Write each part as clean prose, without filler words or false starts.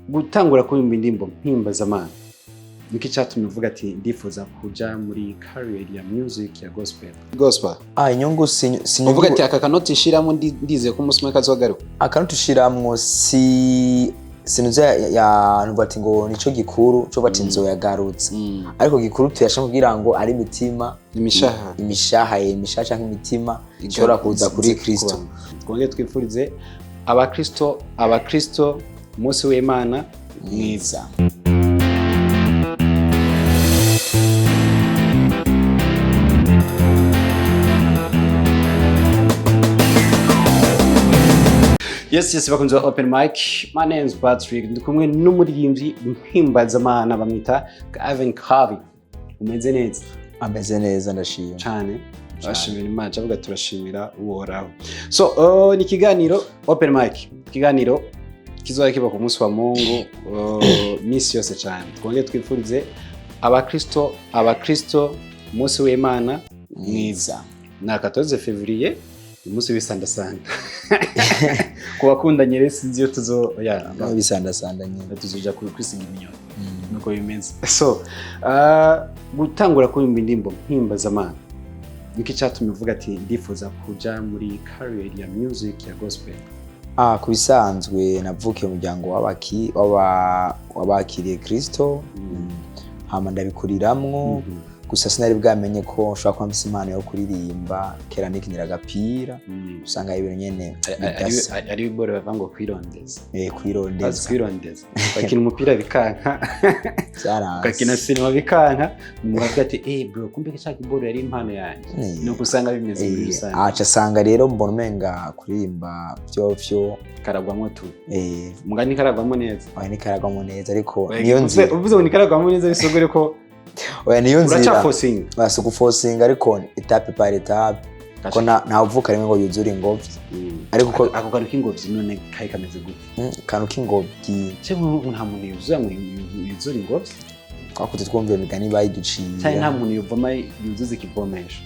gutangura kuririmba indirimbo mpimbazamana niki cyatumye uvuga ati ndifuza kuja muri career ya music ya gospel inyungu uvuga ati aka kanoti shiramo ndize ko umusumwe kazogaruka akanoti shiramwo sinuza ya nubati ngo nico gikuru cyo bati nzo yagarutse ariko gikuru tuyashaka kugira ngo ari imitima imishaha canke imitima ishobora kuza kuri Kristo. Twongeye twifurize abakristo munsi w'Imana mwiza. Yes, bakunze open mic. My name is Patrick. Ndikumwe n'umuririmvyi mpimbazamana bamwita Kevin. Umeze neza? Ameze neza ndashimye. Cyane. Bashimira Imana, avuga turashimira uhoraho. So, ni kiganiro open mic. Kiganiro kizoya kiba ku munsi wa Mungu misi yose cyane. Twongeye twifurize abakristo munsi w'Imana mwiza. Na 14 Fevrier umunsi w'isandasanda. Kubakundanye rero sinzi yo tuzo bisandasanda nyine tuzoja kwisiga iminyoni. Nuko bimeze. So, gutangura kuririmba indirimbo mpimbazamana niki cyatumye uvuga ati ndifuza kuja muri career ya music ya gospel? Kubisanzwe navukiye mu muryango w'abakiriye Kristo, hama ndabikuriramwo. Gusa sinari bwamenye ko ushobora kuba mfise impano yo kuririmba, kera nikinira agapira usanga ibintu nyene ari bibore bavango kwirondeza kwirondeza bakina umupira bikanka bakina sinema bikanka mubavuga ati bro kumbe cyaka iboro yari impano yanjye no kusanga bimeze muri rusange. Aca sanga rero mbona umenga kuririmba byo karagwamo tu mugani karagwamo neza ni karagwamo neza ariko niyo nzira uvuze ngo ni karagwamo neza bisogore ko niyo nzira basuku forcing ariko etape par etape ko nta uvuka rimwe ngo yuzure ingobyi ariko ko ako kantu k'ingobyi none kai kameze gute kantu k'ingobyi cyo nta muntu yuzuza ngo yuzure ingobyi ako twumviye imigani bayiduciye cyane nta muntu yuvoma yuzuza ikivomesha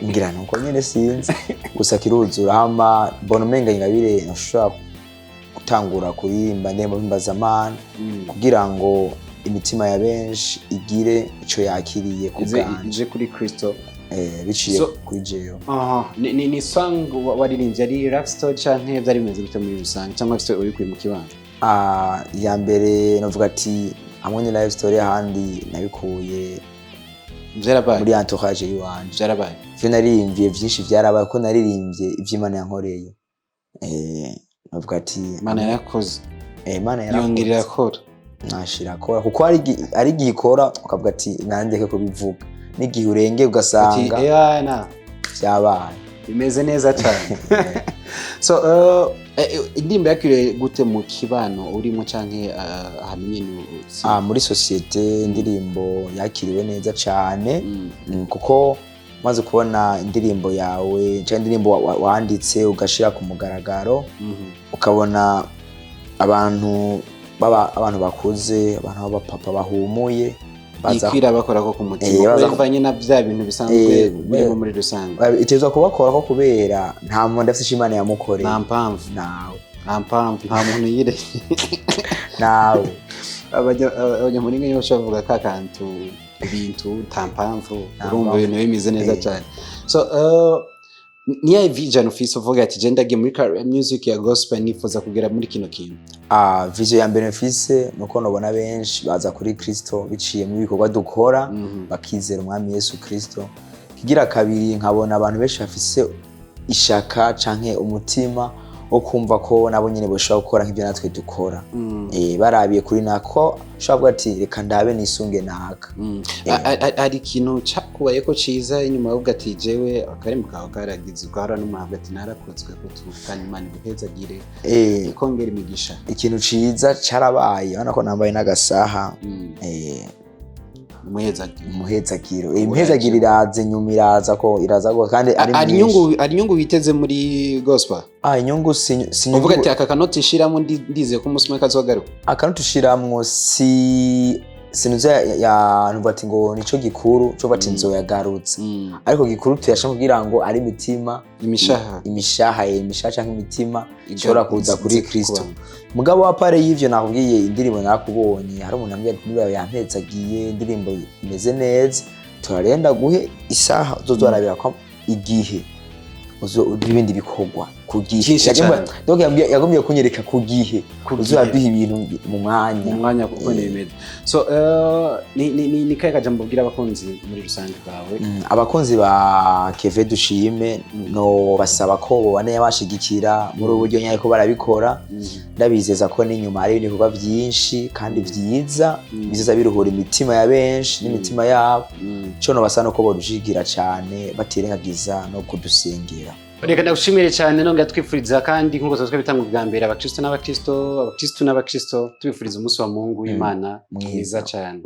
ngira nuko nyene sinzi gusa kiruzura hama mbona umenga ingabire nashobora gutangura kuririmba indirimbo mpimbazamana kugira ngo imitima ya benshi igire ico yakiriye kubanje kuri Kristo biciye kuri jeyo. Ni song waririmbye ari rap story canke byari bimeze bite muri rusange cyangwa se uri kuri mu kibanza? Ya mbere navuga ati hamwe ni live story handi nabikuye byarabaye muri entourage yiwanje byarabaye vyo naririmbye vyinshi byarabaye ko naririmbye ivy'Imana yankoreye navuga ati Imana yakoze Imana yongirira akora nashira akora kuko ari gikora ukavuga ati nandeke ko bivuga n'igihe urenge ugasanga byabaye bimeze neza cyane. So indirimbo yakire gute mu kibano urimo canke ahantu nyene muri societe indirimbo yakiriwe neza cyane kuko maze kubona indirimbo yawe cyangwa indirimbo wanditse ugashira ku mugaragaro ukabona abantu bakuze abantu b'abapapa bahumuye bakwira bakora ko ku mutima bavanye na bya bintu bisanzwe birimo muri rusange itezwa kubakora ko kubera nta muntu afite Imana yamukoreye nta mpamvu nta muntu yire nawe abanyamuringa yo bavuga ka kantu ibintu nta mpamvu urumva ibintu bimeze neza cyane. So niya vision office uvuga ati genda ge muri music ya gospel nifuza kugera muri kino kintu? Vision ya mbere mfise nuko nobona benshi baza kuri Kristo biciye mu bikorwa dukora bakizera umwami Yesu Kristo. Kigira kabiri nkabona abantu benshi bafise ishaka canke umutima wo kumva ko nabo nyene boshobora gukora nk'ibyo natwe dukora barabiye kuri nako ushobora ati reka ndabe nisunge naka. Ari kintu cyakubaye ko ciza inyuma y'ubwo ati jewe akarimo kawe karagize ugahora n'umuhabwa ati narakozwe ko tukanye Imana guhezagire ikongera imigisha. Ikintu ciza carabaye urabona ko nambaye n'agasaha umuhezagiro imhezagiro iraze nyuma iraza ko kandi ari inyungu biteze muri gospel. Inyungu uvuga ati aka kanoti shiramo ndize ko umusumwe kazogaruka akanoti shiramwo sinuza ya ati ngo nico gikuru cyo bati nzoyagarutse ariko gikuru tuyashaka kugira ngo ari imitima imishaha canke imitima ishobora kuza kuri Kristo. Mugabo wa pare y'ivyo nakubwiye indirimbo nakubonye hari umuntu ambwiye ati yampezagiye indirimbo imeze neza turarenda guhe isaha uzozorabira ko igihe ibindi bikorwa ku gihe yagomye kunyereka ku gihe uzoraduha ibintu mu mwanya kuko nemeze. So ni kaye kajambo bwira abakunzi muri rusange bawe? Abakunzi ba Keve dushime no basaba ko bone yabashigikira muri uburyo nyari ko barabikora ndabizeza ko n'inyuma ari ibikorwa byinshi kandi byiza bizaza biruhura imitima ya benshi n'imitima yabo cyo no basano ko borushigira cyane batirengagiza no kudusengera. Reka ndagushimire cyane nonga twifuriza kandi nkuko tuzwe bitanga bwa mbere abakristo n'abakristo tubifuriza umunsi wa Mungu w'Imana mwiza cyane.